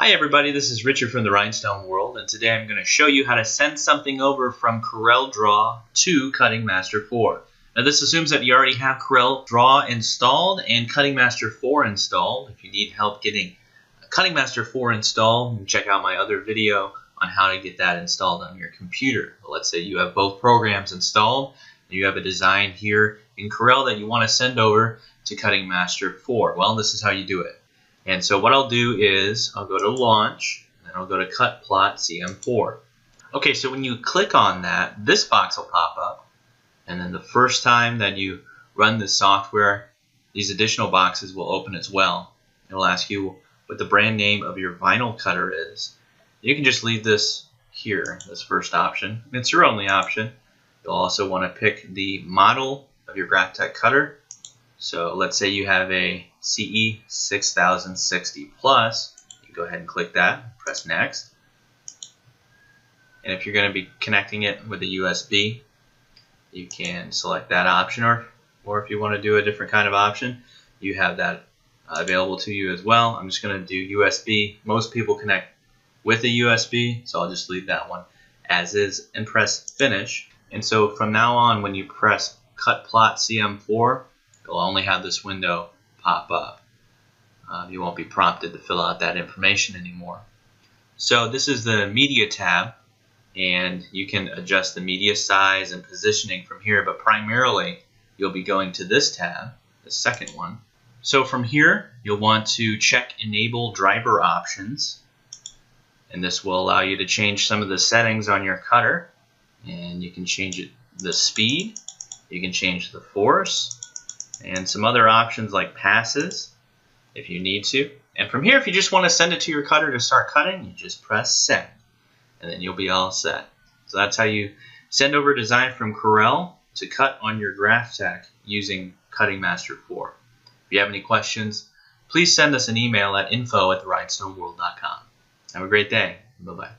Hi everybody, this is Richard from the Rhinestone World, and today I'm going to show you how to send something over from CorelDRAW to Cutting Master 4. Now this assumes that you already have CorelDRAW installed and Cutting Master 4 installed. If you need help getting Cutting Master 4 installed, check out my other video on how to get that installed on your computer. Let's say you have both programs installed, and you have a design here in Corel that you want to send over to Cutting Master 4. Well, this is how you do it. And so what I'll do is I'll go to Launch, and I'll go to Cut Plot CM4. Okay, so when you click on that, this box will pop up. And then the first time that you run this software, these additional boxes will open as well. It'll ask you what the brand name of your vinyl cutter is. You can just leave this here, this first option. It's your only option. You'll also want to pick the model of your Graphtec cutter. So let's say you have a CE 6060 Plus. You go ahead and click that, press Next. And if you're going to be connecting it with a USB, you can select that option, or if you want to do a different kind of option, you have that available to you as well. I'm just going to do USB. Most people connect with a USB, so I'll just leave that one as is and press Finish. And so from now on, when you press Cut Plot CM4, you'll only have this window pop up. You won't be prompted to fill out that information anymore. So this is the Media tab, and you can adjust the media size and positioning from here, but primarily you'll be going to this tab, the second one. So from here, you'll want to check Enable Driver Options, and this will allow you to change some of the settings on your cutter, and you can change the speed, you can change the force, and some other options like passes if you need to. And from here, if you just want to send it to your cutter to start cutting, you just press Send, and then you'll be all set. So that's how you send over a design from Corel to cut on your Graphtec using Cutting Master 4. If you have any questions, please send us an email at info@therhinestoneworld.com. Have a great day. Bye-bye.